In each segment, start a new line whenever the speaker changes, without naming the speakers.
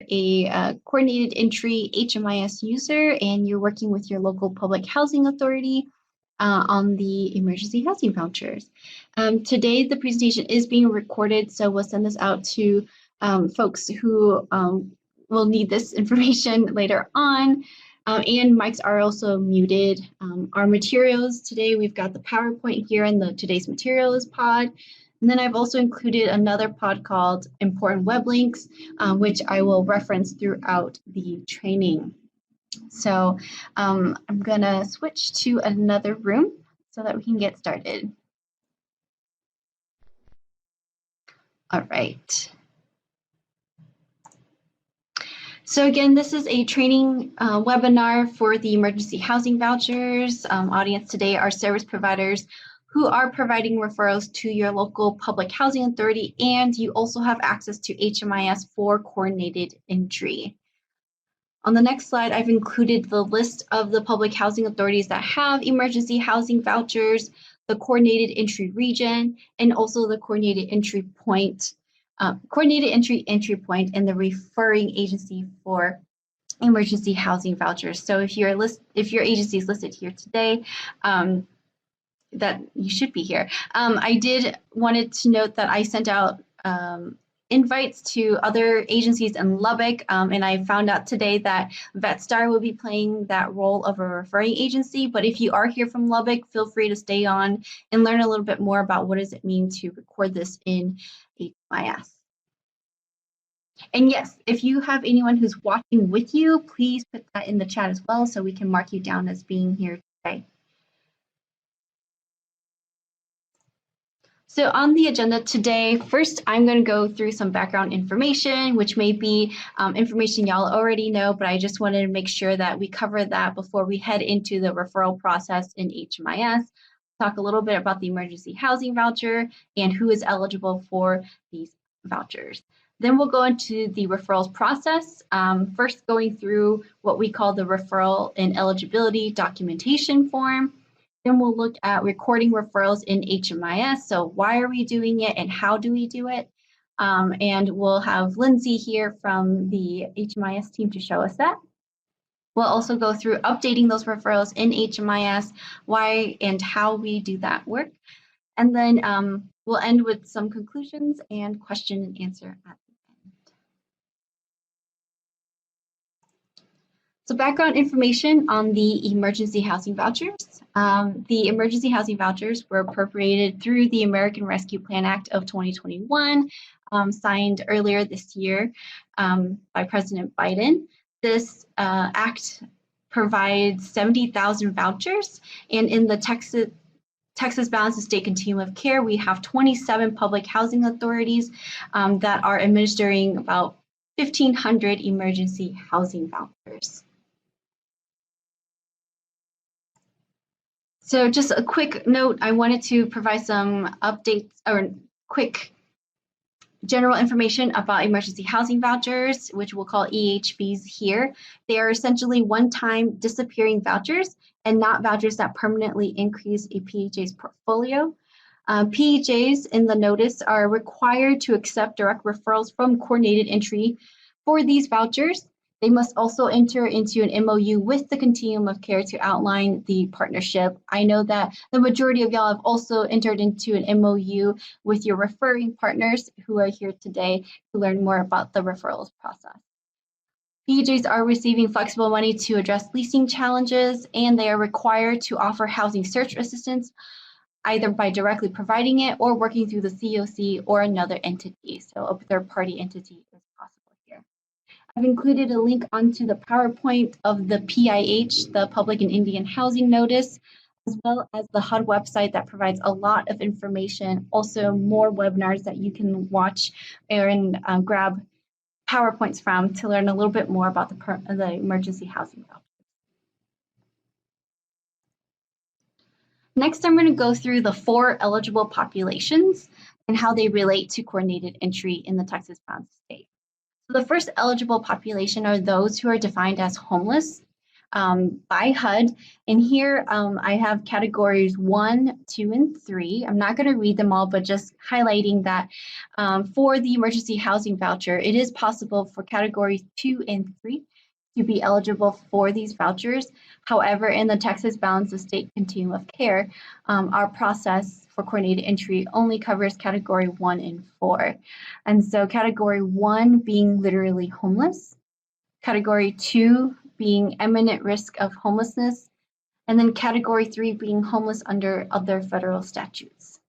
a coordinated entry HMIS user and you're working with your local public housing authority on the emergency housing vouchers. Today, the presentation is being recorded, so we'll send this out to folks who will need this information later on. And mics are also muted. Our materials today, we've got the PowerPoint here in the today's materials pod. And then I've also included another pod called Important Web Links, which I will reference throughout the training. So I'm gonna switch to another room so that we can get started. All right. So again, this is a training webinar for the emergency housing vouchers. Audience today are service providers who are providing referrals to your local public housing authority, and you also have access to HMIS for coordinated entry. On the next slide, I've included the list of the public housing authorities that have emergency housing vouchers, the coordinated entry region, and also the coordinated entry point, entry point, and the referring agency for emergency housing vouchers. So if your agency is listed here today, that you should be here. I wanted to note that I sent out invites to other agencies in Lubbock, and I found out today that VetStar will be playing that role of a referring agency. But if you are here from Lubbock, feel free to stay on and learn a little bit more about what does it mean to record this in HMIS. And yes, if you have anyone who's watching with you, please put that in the chat as well so we can mark you down as being here today. So on the agenda today, first I'm going to go through some background information, which may be information y'all already know, but I just wanted to make sure that we cover that before we head into the referral process in HMIS. Talk a little bit about the emergency housing voucher and who is eligible for these vouchers. Then we'll go into the referrals process, first going through what we call the referral and eligibility documentation form. Then we'll look at recording referrals in HMIS. So why are we doing it and how do we do it? And we'll have Lindsay here from the HMIS team to show us that. We'll also go through updating those referrals in HMIS, why and how we do that work. And then we'll end with some conclusions and question and answer at the end. So background information on the emergency housing vouchers. The emergency housing vouchers were appropriated through the American Rescue Plan Act of 2021, signed earlier this year by President Biden. This act provides 70,000 vouchers, and in the Texas Balanced State Continuum of Care, we have 27 public housing authorities that are administering about 1,500 emergency housing vouchers. So just a quick note, I wanted to provide some updates or quick general information about emergency housing vouchers, which we'll call EHVs here. They are essentially one-time disappearing vouchers and not vouchers that permanently increase a PHA's portfolio. PHAs in the notice are required to accept direct referrals from coordinated entry for these vouchers. They must also enter into an MOU with the Continuum of Care to outline the partnership. I know that the majority of y'all have also entered into an MOU with your referring partners who are here today to learn more about the referrals process. PHAs are receiving flexible money to address leasing challenges, and they are required to offer housing search assistance either by directly providing it or working through the COC or another entity. So a third-party entity is possible. I've included a link onto the PowerPoint of the PIH, the Public and Indian Housing Notice, as well as the HUD website that provides a lot of information, also more webinars that you can watch and grab PowerPoints from to learn a little bit more about the emergency housing voucher. Next, I'm going to go through the 4 eligible populations and how they relate to coordinated entry in the Texas Balanced State. So the first eligible population are those who are defined as homeless. by HUD. And here I have categories 1, 2, and 3. I'm not going to read them all, but just highlighting that for the emergency housing voucher, it is possible for categories 2 and 3 to be eligible for these vouchers. However, in the Texas Balance of State Continuum of Care, our process for coordinated entry only covers category 1 and 4. And so category 1 being literally homeless, category 2 being imminent risk of homelessness, and then category 3 being homeless under other federal statutes.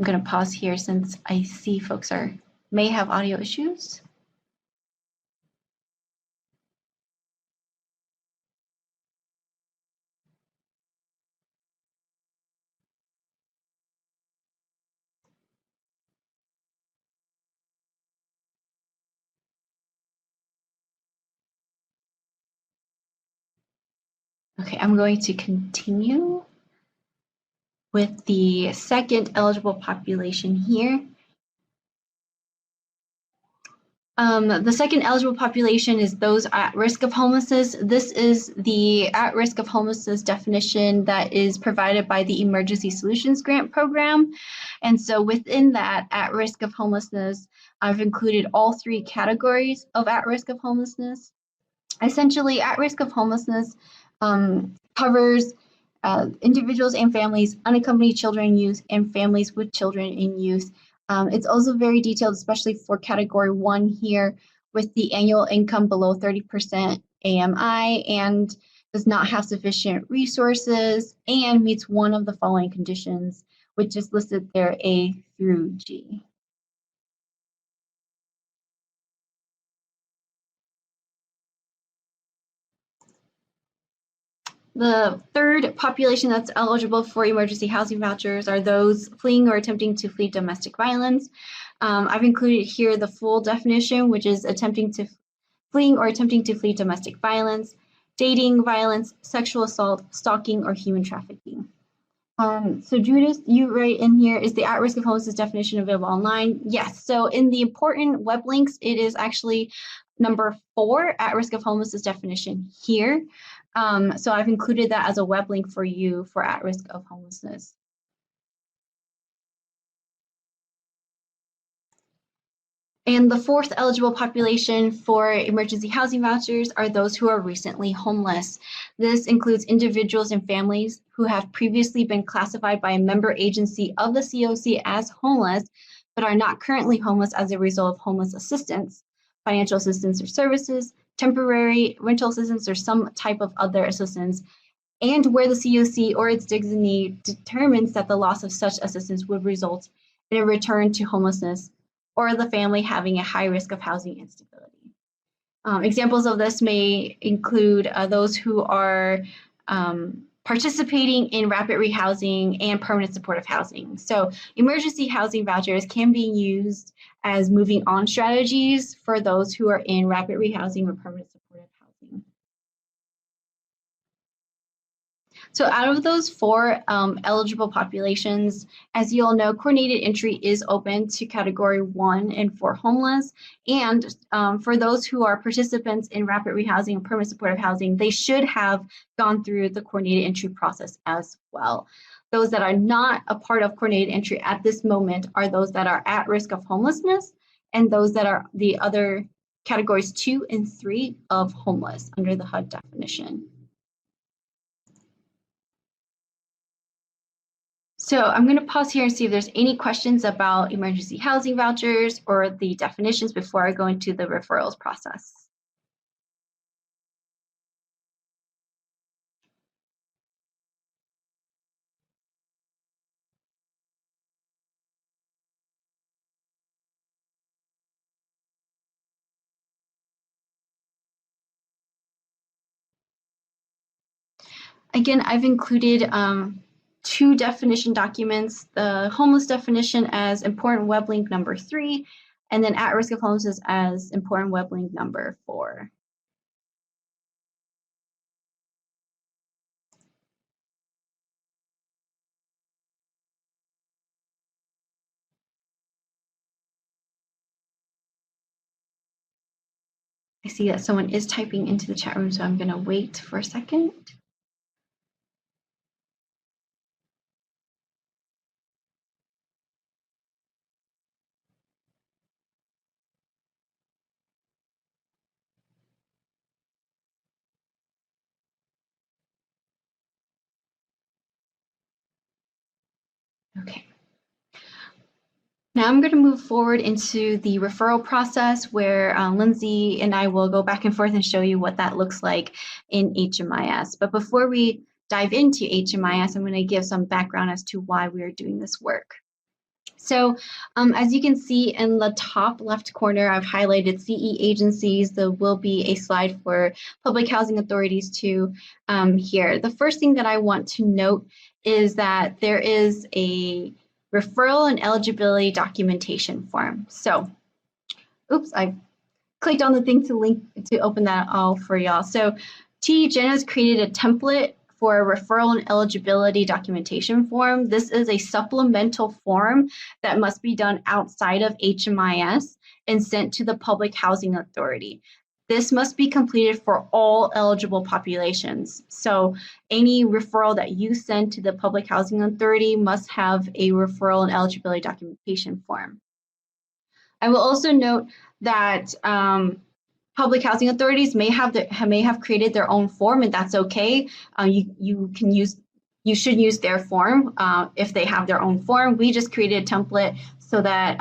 I'm going to pause here since I see folks may have audio issues. Okay, I'm going to continue with the second eligible population here. The second eligible population is those at risk of homelessness. This is the at risk of homelessness definition that is provided by the Emergency Solutions Grant Program. And so within that at risk of homelessness, I've included all 3 categories of at risk of homelessness. Essentially, at risk of homelessness covers individuals and families, unaccompanied children and youth, and families with children and youth. It's also very detailed, especially for category 1 here, with the annual income below 30% AMI and does not have sufficient resources and meets one of the following conditions, which is listed there A through G. The third population that's eligible for emergency housing vouchers are those fleeing or attempting to flee domestic violence. I've included here the full definition, which is fleeing or attempting to flee domestic violence, dating violence, sexual assault, stalking, or human trafficking. So Judith, you write in here, is the at risk of homelessness definition available online? Yes, so in the important web links, it is actually number 4, at risk of homelessness definition here. So I've included that as a web link for you for at risk of homelessness. And the fourth eligible population for emergency housing vouchers are those who are recently homeless. This includes individuals and families who have previously been classified by a member agency of the COC as homeless, but are not currently homeless as a result of homeless assistance, financial assistance or services, temporary rental assistance, or some type of other assistance, and where the COC or its designee determines that the loss of such assistance would result in a return to homelessness or the family having a high risk of housing instability. Examples of this may include those who are participating in rapid rehousing and permanent supportive housing. So emergency housing vouchers can be used as moving on strategies for those who are in rapid rehousing or permanent supportive housing. So out of those 4 eligible populations, as you all know, coordinated entry is open to category 1 and 4 homeless. And for those who are participants in rapid rehousing and permanent supportive housing, they should have gone through the coordinated entry process as well. Those that are not a part of coordinated entry at this moment are those that are at risk of homelessness and those that are the other categories 2 and 3 of homeless under the HUD definition. So I'm going to pause here and see if there's any questions about emergency housing vouchers or the definitions before I go into the referrals process. Again, I've included 2 definition documents, the homeless definition as important web link number 3, and then at risk of homelessness as important web link number 4. I see that someone is typing into the chat room, so I'm going to wait for a second. Okay. Now I'm going to move forward into the referral process where Lindsay and I will go back and forth and show you what that looks like in HMIS. But before we dive into HMIS, I'm going to give some background as to why we are doing this work. So as you can see in the top left corner, I've highlighted CE agencies. There will be a slide for public housing authorities too here. The first thing that I want to note is that there is a referral and eligibility documentation form. So, oops, I clicked on the thing to open that all for y'all. So Jen has created a template for a referral and eligibility documentation form. This is a supplemental form that must be done outside of HMIS and sent to the Public Housing Authority. This must be completed for all eligible populations. So any referral that you send to the Public Housing Authority must have a referral and eligibility documentation form. I will also note that public housing authorities may have created their own form, and that's okay. You should use their form if they have their own form. We just created a template so that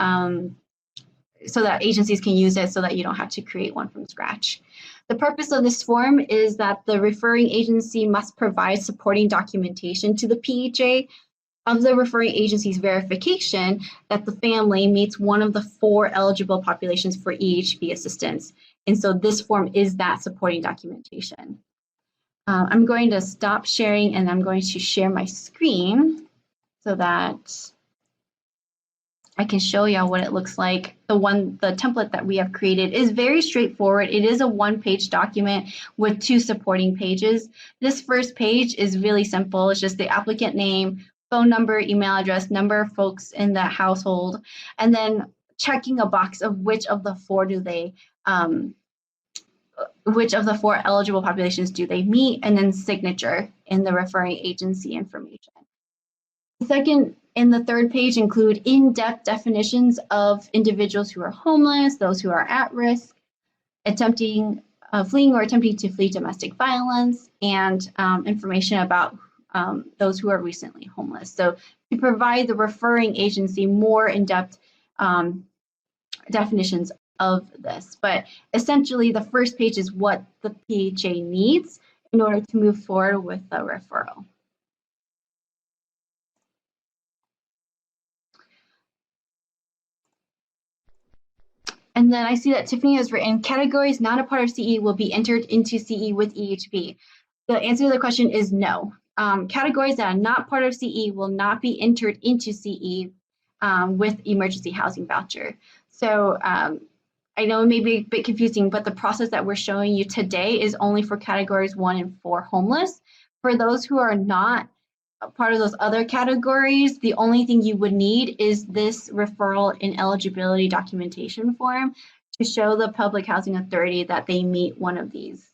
agencies can use it, so that you don't have to create one from scratch. The purpose of this form is that the referring agency must provide supporting documentation to the PHA of the referring agency's verification that the family meets one of the 4 eligible populations for EHV assistance. And so this form is that supporting documentation. I'm going to stop sharing and I'm going to share my screen so that I can show y'all what it looks like. The template that we have created is very straightforward. It is a 1-page document with 2 supporting pages. This first page is really simple. It's just the applicant name, phone number, email address, number of folks in the household, and then checking a box of which of the 4 eligible populations do they meet, and then signature in the referring agency information. The second and the third page include in-depth definitions of individuals who are homeless, those who are at risk, fleeing or attempting to flee domestic violence, and information about those who are recently homeless. So to provide the referring agency more in-depth definitions of this. But essentially, the first page is what the PHA needs in order to move forward with the referral. And then I see that Tiffany has written, categories not a part of CE will be entered into CE with EHV. The answer to the question is no. Categories that are not part of CE will not be entered into CE with emergency housing voucher. So I know it may be a bit confusing, but the process that we're showing you today is only for categories 1 and 4 homeless. For those who are not part of those other categories, the only thing you would need is this referral and eligibility documentation form to show the Public Housing Authority that they meet one of these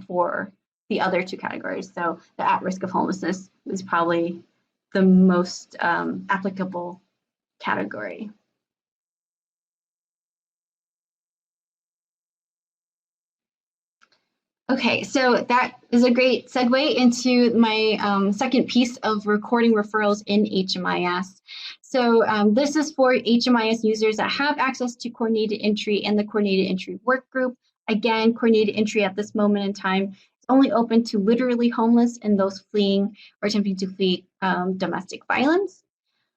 for the other 2 categories. So the at risk of homelessness is probably the most applicable category. Okay, so that is a great segue into my second piece of recording referrals in HMIS. So this is for HMIS users that have access to coordinated entry and the coordinated entry work group. Again, coordinated entry at this moment in time is only open to literally homeless and those fleeing or attempting to flee domestic violence.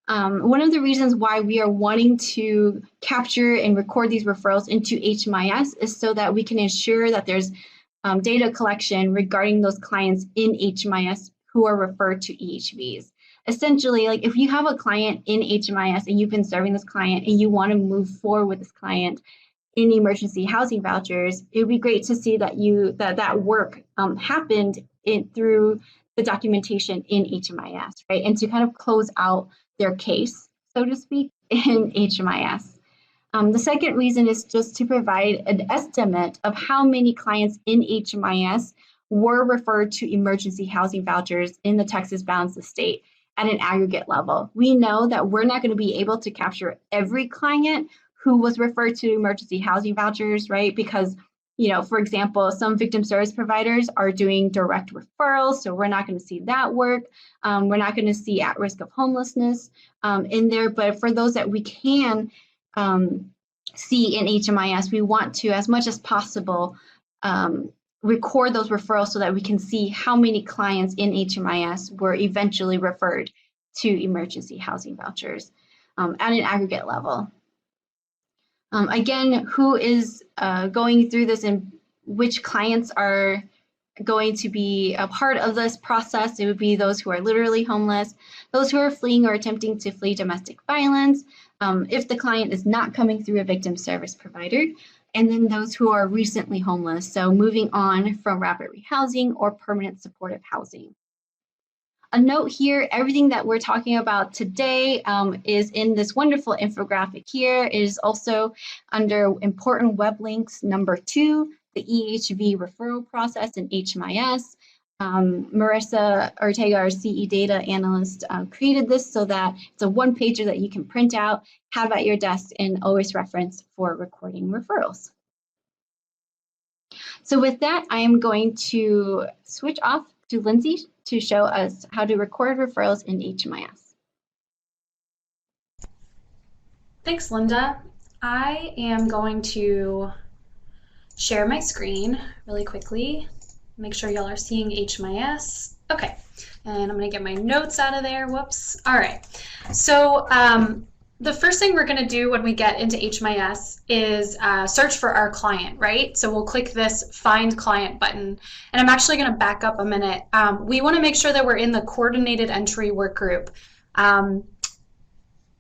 One of the reasons why we are wanting to capture and record these referrals into HMIS is so that we can ensure that there's data collection regarding those clients in HMIS who are referred to EHVs. Essentially, like if you have a client in HMIS and you've been serving this client and you want to move forward with this client in emergency housing vouchers, it would be great to see that that work happened through the documentation in HMIS, right? And to kind of close out their case, so to speak, in HMIS. The second reason is just to provide an estimate of how many clients in HMIS were referred to emergency housing vouchers in the Texas balanced estate at an aggregate level. We know that we're not going to be able to capture every client who was referred to emergency housing vouchers, right? Because, you know, for example, some victim service providers are doing direct referrals, so we're not going to see that work. We're not going to see at risk of homelessness in there, but for those that we can see in HMIS, we want to, as much as possible, record those referrals so that we can see how many clients in HMIS were eventually referred to emergency housing vouchers at an aggregate level. Again, who is going through this and which clients are going to be a part of this process? It would be those who are literally homeless, those who are fleeing or attempting to flee domestic violence, if the client is not coming through a victim service provider, and then those who are recently homeless, so moving on from rapid rehousing or permanent supportive housing. A note here, everything that we're talking about today is in this wonderful infographic here. It is also under important web links number 2, the EHV referral process in HMIS. Marissa Ortega, our CE data analyst, created this so that it's a one-pager that you can print out, have at your desk, and always reference for recording referrals. So with that, I am going to switch off to Lindsay to show us how to record referrals in HMIS.
Thanks, Linda. I am going to share my screen really quickly. Make sure y'all are seeing HMIS. Okay, and I'm gonna get my notes out of there, whoops. All right, so the first thing we're gonna do when we get into HMIS is search for our client, right? So we'll click this Find Client button, and I'm actually gonna back up a minute. We wanna make sure that we're in the coordinated entry work group.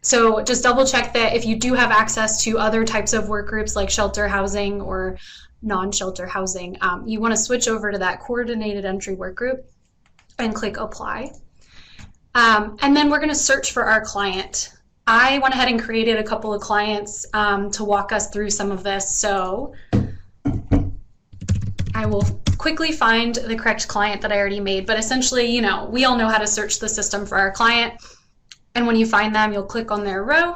So just double check that if you do have access to other types of work groups like shelter housing or non-shelter housing, you want to switch over to that coordinated entry work group and click apply. And then we're going to search for our client. I went ahead and created a couple of clients to walk us through some of this. So I will quickly find the correct client that I already made, but essentially, you know, we all know how to search the system for our client. And when you find them, you'll click on their row.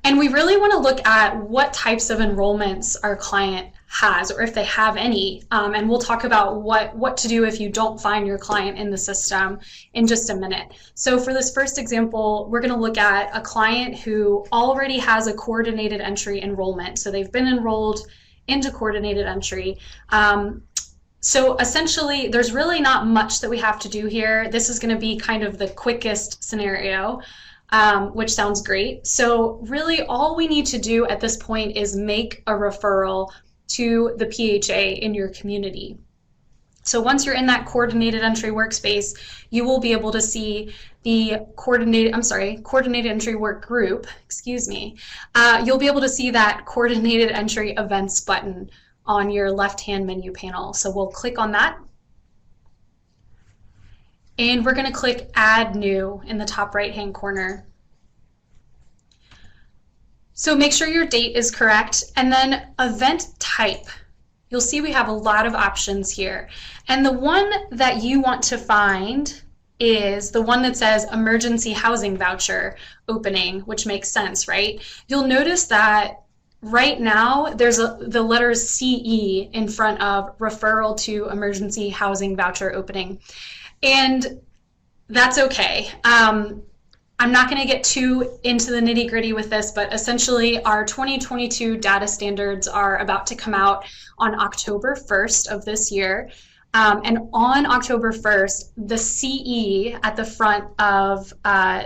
And we really want to look at what types of enrollments our client has, or if they have any. And we'll talk about what to do if you don't find your client in the system in just a minute. So for this first example, we're going to look at a client who already has a coordinated entry enrollment. So they've been enrolled into coordinated entry. So essentially, there's really not much that we have to do here. This is going to be kind of the quickest scenario. Which sounds great. So really all we need to do at this point is make a referral to the PHA in your community. So once you're in that coordinated entry workspace, you will be able to see the coordinated entry work group, excuse me. You'll be able to see that coordinated entry events button on your left-hand menu panel. So we'll click on that. And we're going to click Add New in the top right-hand corner. So make sure your date is correct, and then event type. You'll see we have a lot of options here. And the one that you want to find is the one that says Emergency Housing Voucher Opening, which makes sense, right? You'll notice that right now there's the letters CE in front of Referral to Emergency Housing Voucher Opening. And that's okay. I'm not going to get too into the nitty-gritty with this, but essentially our 2022 data standards are about to come out on October 1st of this year. And on October 1st, the CE at the front of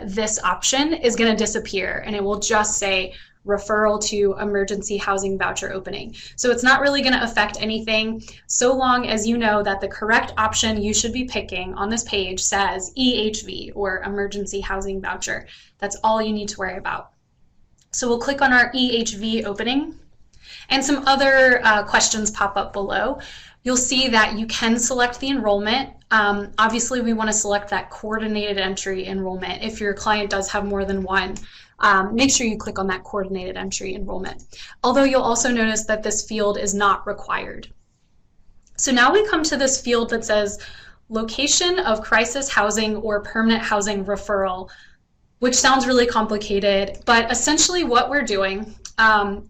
this option is going to disappear, and it will just say Referral to Emergency Housing Voucher Opening. So it's not really going to affect anything so long as you know that the correct option you should be picking on this page says EHV, or Emergency Housing Voucher. That's all you need to worry about. So we'll click on our EHV opening, and some other questions pop up below. You'll see that you can select the enrollment. Obviously, we want to select that coordinated entry enrollment if your client does have more than one. make sure you click on that coordinated entry enrollment. Although you'll also notice that this field is not required. So now we come to this field that says location of crisis housing or permanent housing referral, which sounds really complicated, but essentially what we're doing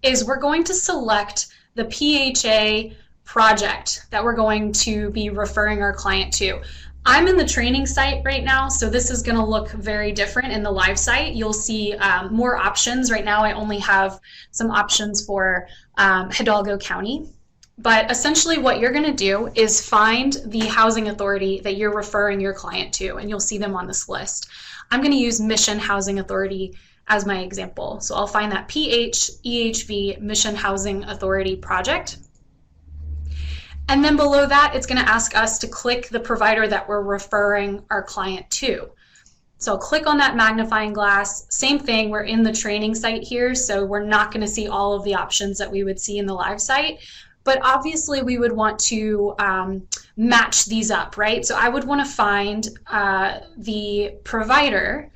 is we're going to select the PHA project that we're going to be referring our client to. I'm in the training site right now, so this is going to look very different in the live site. You'll see more options. Right now I only have some options for Hidalgo County. But essentially what you're going to do is find the housing authority that you're referring your client to, and you'll see them on this list. I'm going to use Mission Housing Authority as my example. So I'll find that EHV Mission Housing Authority project. And then below that, it's going to ask us to click the provider that we're referring our client to. So I'll click on that magnifying glass. Same thing, we're in the training site here, so we're not going to see all of the options that we would see in the live site. But obviously we would want to match these up, right? So I would want to find the provider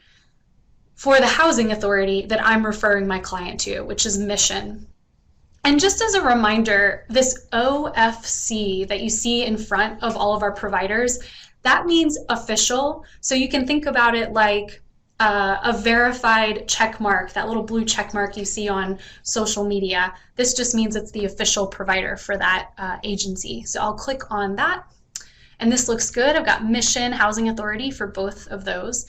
for the housing authority that I'm referring my client to, which is Mission. And just as a reminder, this OFC that you see in front of all of our providers, that means official. So you can think about it like a verified check mark, that little blue check mark you see on social media. This just means it's the official provider for that agency. So I'll click on that, and this looks good. I've got Mission Housing Authority for both of those.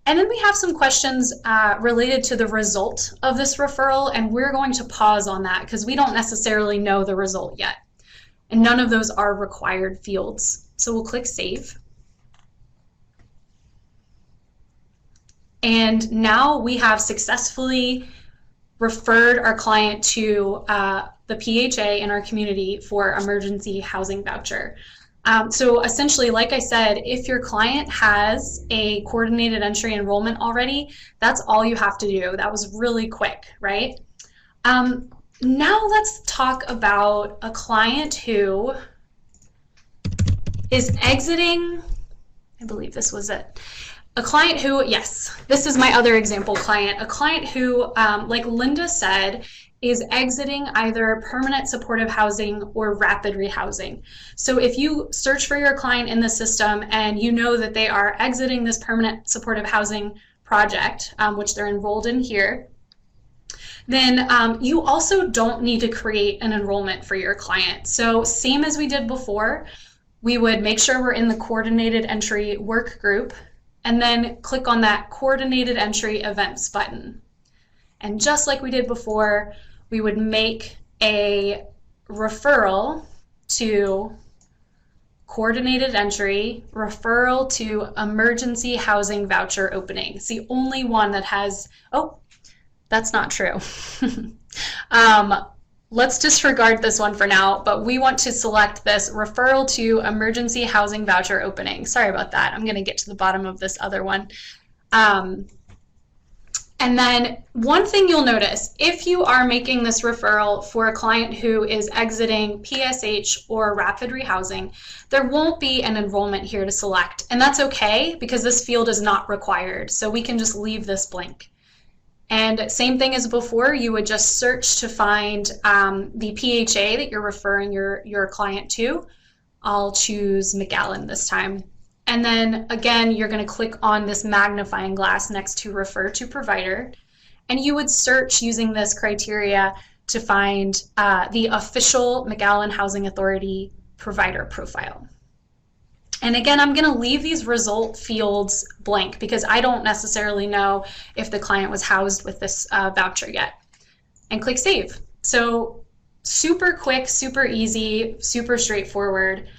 And then we have some questions related to the result of this referral, and we're going to pause on that because we don't necessarily know the result yet. And none of those are required fields. So we'll click Save. And now we have successfully referred our client to the PHA in our community for emergency housing voucher. So essentially, like I said, if your client has a coordinated entry enrollment already, that's all you have to do. That was really quick, right? Now let's talk about a client who is exiting, I believe this was it. A client who, yes, this is my other example client, a client who, like Linda said, is exiting either permanent supportive housing or rapid rehousing. So if you search for your client in the system and you know that they are exiting this permanent supportive housing project, which they're enrolled in here, then you also don't need to create an enrollment for your client. So same as we did before, we would make sure we're in the coordinated entry work group, and then click on that coordinated entry events button. And just like we did before, we would make a referral to coordinated entry, referral to emergency housing voucher opening. It's the only one that has, oh, that's not true. Let's disregard this one for now, but we want to select this referral to emergency housing voucher opening. Sorry about that. I'm going to get to the bottom of this other one. And then one thing you'll notice, if you are making this referral for a client who is exiting PSH or rapid rehousing, there won't be an enrollment here to select. And that's okay because this field is not required. So we can just leave this blank. And same thing as before, you would just search to find the PHA that you're referring your client to. I'll choose McAllen this time. And then again, you're going to click on this magnifying glass next to refer to provider. And you would search using this criteria to find the official McAllen Housing Authority provider profile. And again, I'm going to leave these result fields blank because I don't necessarily know if the client was housed with this voucher yet. And click Save. So super quick, super easy, super straightforward.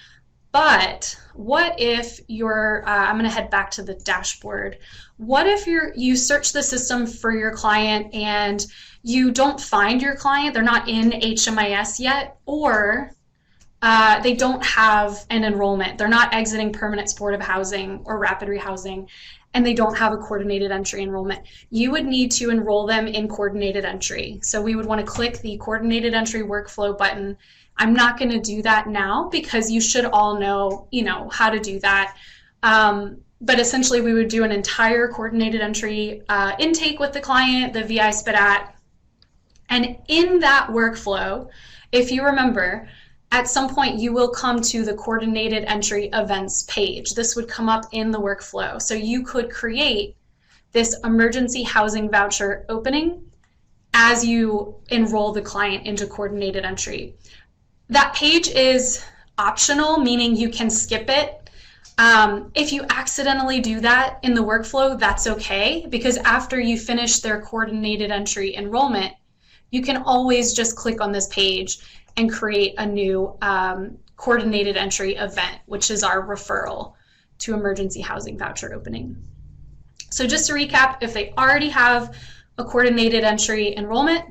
But what if you're, I'm going to head back to the dashboard. What if you search the system for your client and you don't find your client, they're not in HMIS yet, or they don't have an enrollment. They're not exiting permanent supportive housing or rapid rehousing, and they don't have a coordinated entry enrollment. You would need to enroll them in coordinated entry. So we would want to click the coordinated entry workflow button. I'm not going to do that now because you should all know, how to do that. but essentially we would do an entire coordinated entry intake with the client, the VI SPIT-AT, and in that workflow, if you remember, at some point you will come to the coordinated entry events page. This would come up in the workflow. So you could create this emergency housing voucher opening as you enroll the client into coordinated entry. That page is optional, meaning you can skip it. If you accidentally do that in the workflow, that's okay, because after you finish their coordinated entry enrollment, you can always just click on this page and create a new coordinated entry event, which is our referral to emergency housing voucher opening. So just to recap, if they already have a coordinated entry enrollment,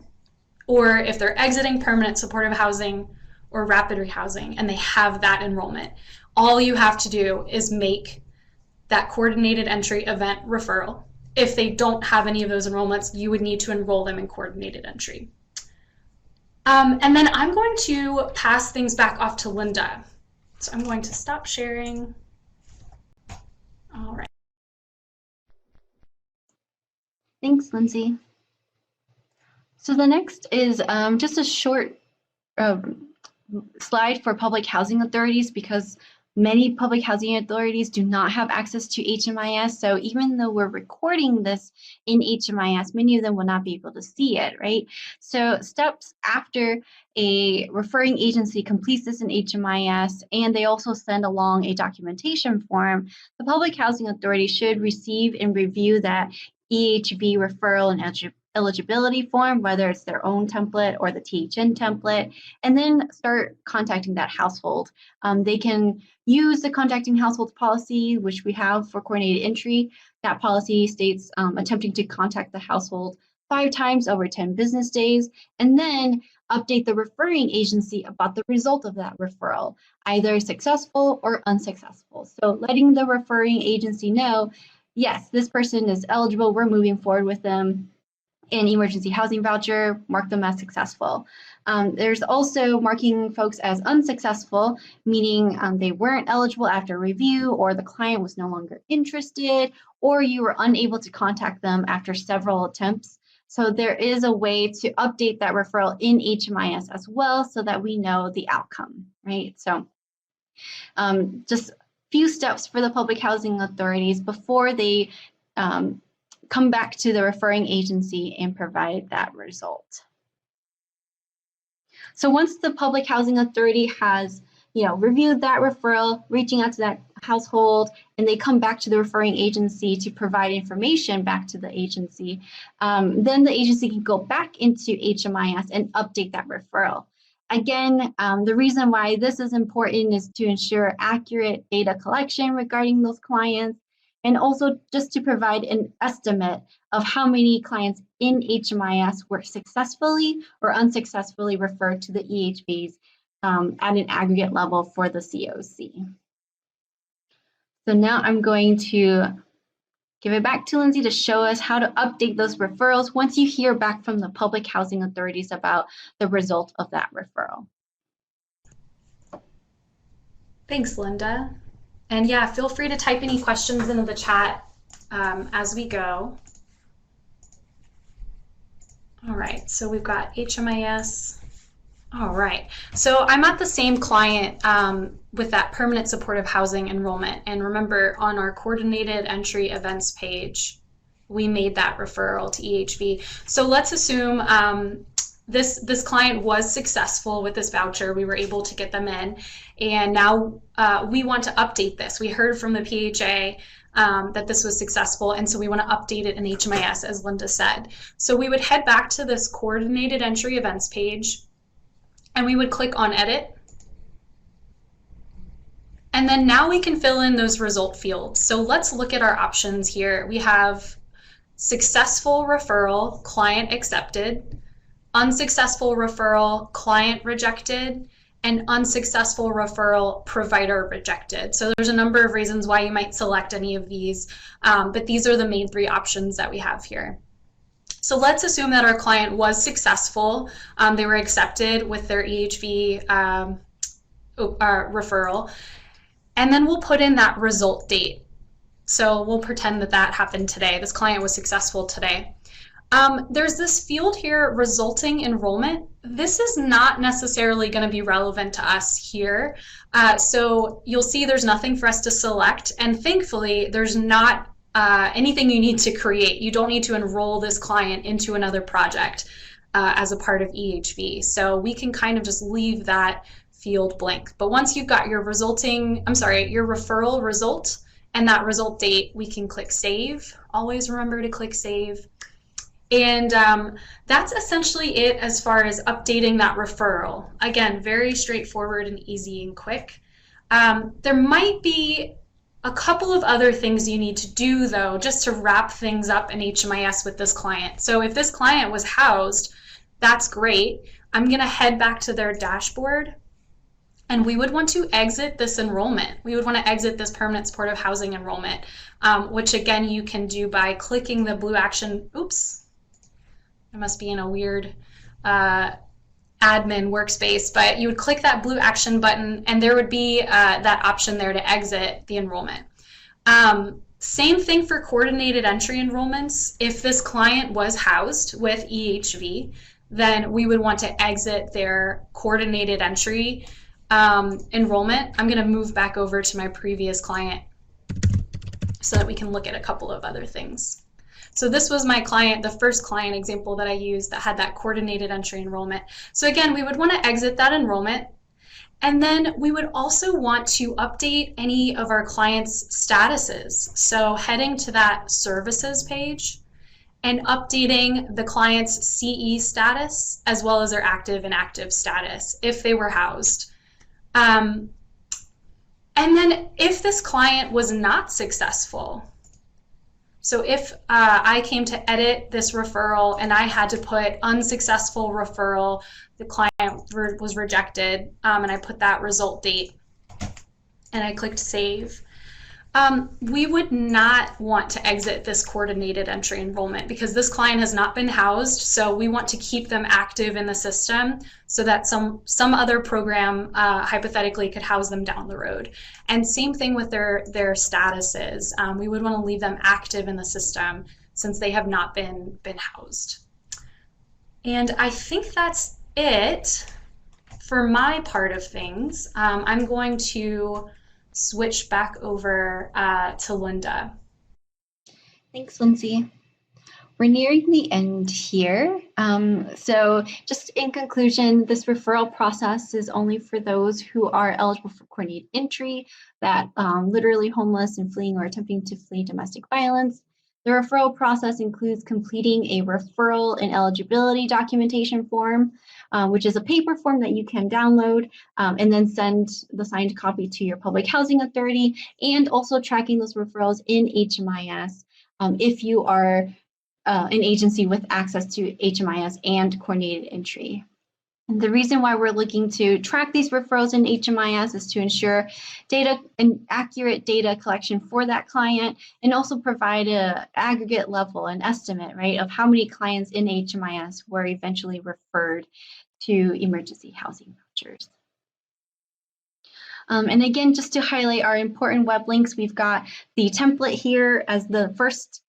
or if they're exiting permanent supportive housing or rapid rehousing and they have that enrollment, all you have to do is make that coordinated entry event referral. If they don't have any of those enrollments, you would need to enroll them in coordinated entry. And then I'm going to pass things back off to Linda. So I'm going to stop sharing. All right.
Thanks, Lindsay. So the next is just a short slide for public housing authorities, because many public housing authorities do not have access to HMIS. So even though we're recording this in HMIS, many of them will not be able to see it, right? So steps after a referring agency completes this in HMIS, and they also send along a documentation form, the public housing authority should receive and review that EHV referral and eligibility form, whether it's their own template or the THN template, and then start contacting that household. They can use the contacting households policy, which we have for coordinated entry. That policy states attempting to contact the household 5 times over 10 business days, and then update the referring agency about the result of that referral, either successful or unsuccessful. So letting the referring agency know, yes, this person is eligible, we're moving forward with them in emergency housing voucher, mark them as successful. There's also marking folks as unsuccessful, meaning they weren't eligible after review, or the client was no longer interested, or you were unable to contact them after several attempts. So there is a way to update that referral in HMIS as well, so that we know the outcome, right? So just a few steps for the public housing authorities before they come back to the referring agency and provide that result. So once the public housing authority has, reviewed that referral, reaching out to that household, and they come back to the referring agency to provide information back to the agency, then the agency can go back into HMIS and update that referral. Again, the reason why this is important is to ensure accurate data collection regarding those clients, and also just to provide an estimate of how many clients in HMIS were successfully or unsuccessfully referred to the EHVs at an aggregate level for the COC. So now I'm going to give it back to Lindsay to show us how to update those referrals once you hear back from the public housing authorities about the result of that referral.
Thanks, Linda. And yeah, feel free to type any questions into the chat as we go. All right, so we've got HMIS. All right, so I'm at the same client with that permanent supportive housing enrollment. And remember, on our coordinated entry events page, we made that referral to EHV. So let's assume this client was successful with this voucher. We were able to get them in, and now we want to update this. We heard from the PHA that this was successful, and so we want to update it in HMIS, as Linda said. So we would head back to this coordinated entry events page, and we would click on edit. And then now we can fill in those result fields. So let's look at our options here. We have successful referral, client accepted, unsuccessful referral, client rejected, and unsuccessful referral, provider rejected. So there's a number of reasons why you might select any of these, but these are the main 3 options that we have here. So let's assume that our client was successful. They were accepted with their EHV referral, and then we'll put in that result date. So we'll pretend that that happened today. This client was successful today. There's this field here, resulting enrollment. This is not necessarily going to be relevant to us here. So you'll see there's nothing for us to select, and thankfully there's not anything you need to create. You don't need to enroll this client into another project as a part of EHV. So we can kind of just leave that field blank. But once you've got your your referral result and that result date, we can click save. Always remember to click save. And that's essentially it as far as updating that referral. Again, very straightforward and easy and quick. There might be a couple of other things you need to do, though, just to wrap things up in HMIS with this client. So if this client was housed, that's great. I'm going to head back to their dashboard, and we would want to exit this enrollment. We would want to exit this permanent supportive housing enrollment, which again you can do by clicking the blue action. Oops. I must be in a weird admin workspace, but you would click that blue action button and there would be that option there to exit the enrollment. Same thing for coordinated entry enrollments. If this client was housed with EHV, then we would want to exit their coordinated entry enrollment. I'm going to move back over to my previous client so that we can look at a couple of other things. So this was my client, the first client example that I used that had that coordinated entry enrollment. So again, we would want to exit that enrollment. And then we would also want to update any of our clients' statuses. So heading to that services page and updating the client's CE status as well as their active and inactive status if they were housed. And then if this client was not successful, so if I came to edit this referral and I had to put unsuccessful referral, the client was rejected, and I put that result date and I clicked save, we would not want to exit this coordinated entry enrollment because this client has not been housed, so we want to keep them active in the system so that some other program hypothetically could house them down the road. And same thing with their statuses. We would want to leave them active in the system since they have not been housed. And I think that's it for my part of things. I'm going to switch back over to Linda.
Thanks, Lindsay. We're nearing the end here. So just in conclusion, this referral process is only for those who are eligible for coordinated entry, that literally homeless and fleeing or attempting to flee domestic violence. The referral process includes completing a referral and eligibility documentation form, which is a paper form that you can download and then send the signed copy to your public housing authority, and also tracking those referrals in HMIS if you are an agency with access to HMIS and coordinated entry. And the reason why we're looking to track these referrals in HMIS is to ensure data and accurate data collection for that client, and also provide an aggregate level, an estimate, right, of how many clients in HMIS were eventually referred to emergency housing vouchers. And again, just to highlight our important web links, we've got the template here as the first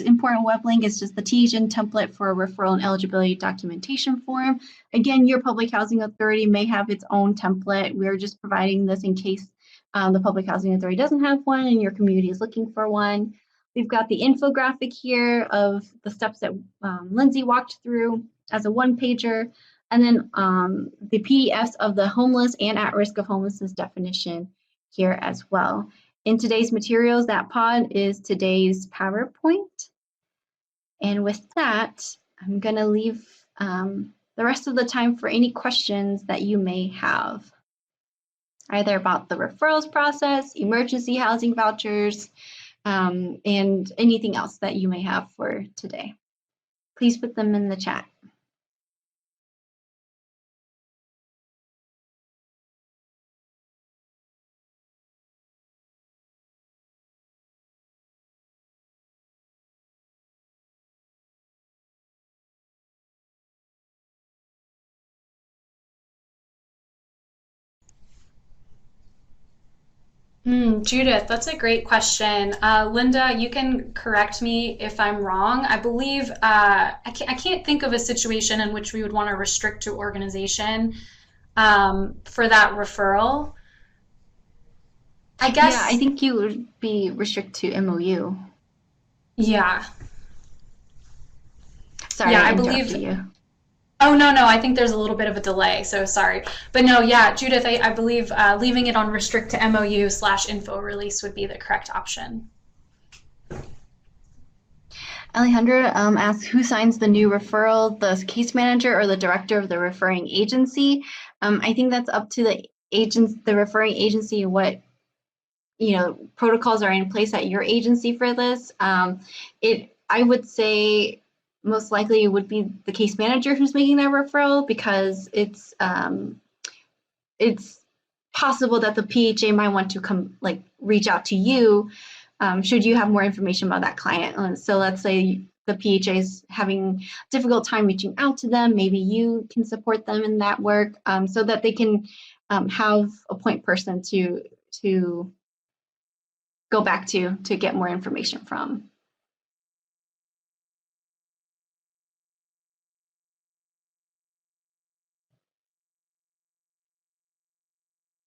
important web link is just the TGen template for a referral and eligibility documentation form. Again, your public housing authority may have its own template. We're just providing this in case the public housing authority doesn't have one and your community is looking for one. We've got the infographic here of the steps that Lindsay walked through as a one-pager, and then the PDFs of the homeless and at risk of homelessness definition here as well. In today's materials, that pod is today's PowerPoint. And with that, I'm going to leave the rest of the time for any questions that you may have, either about the referrals process, emergency housing vouchers, and anything else that you may have for today. Please put them in the chat.
Judith, that's a great question. Linda, you can correct me if I'm wrong. I believe I can't think of a situation in which we would want to restrict to organization for that referral. I guess.
Yeah, I think you would be restricted to MOU.
Yeah.
Sorry,
Yeah,
I
I
interrupted
believe.
you.
Oh, no, no, I think there's a little bit of a delay, so sorry. But no, yeah, Judith, I believe leaving it on restrict to MOU/info release would be the correct option.
Alejandra asks, who signs the new referral, the case manager or the director of the referring agency? I think that's up to the referring agency, what protocols are in place at your agency for this. I would say most likely it would be the case manager who's making that referral, because it's possible that the PHA might want to reach out to you should you have more information about that client. So let's say the PHA is having a difficult time reaching out to them. Maybe you can support them in that work so that they can have a point person to go back to get more information from.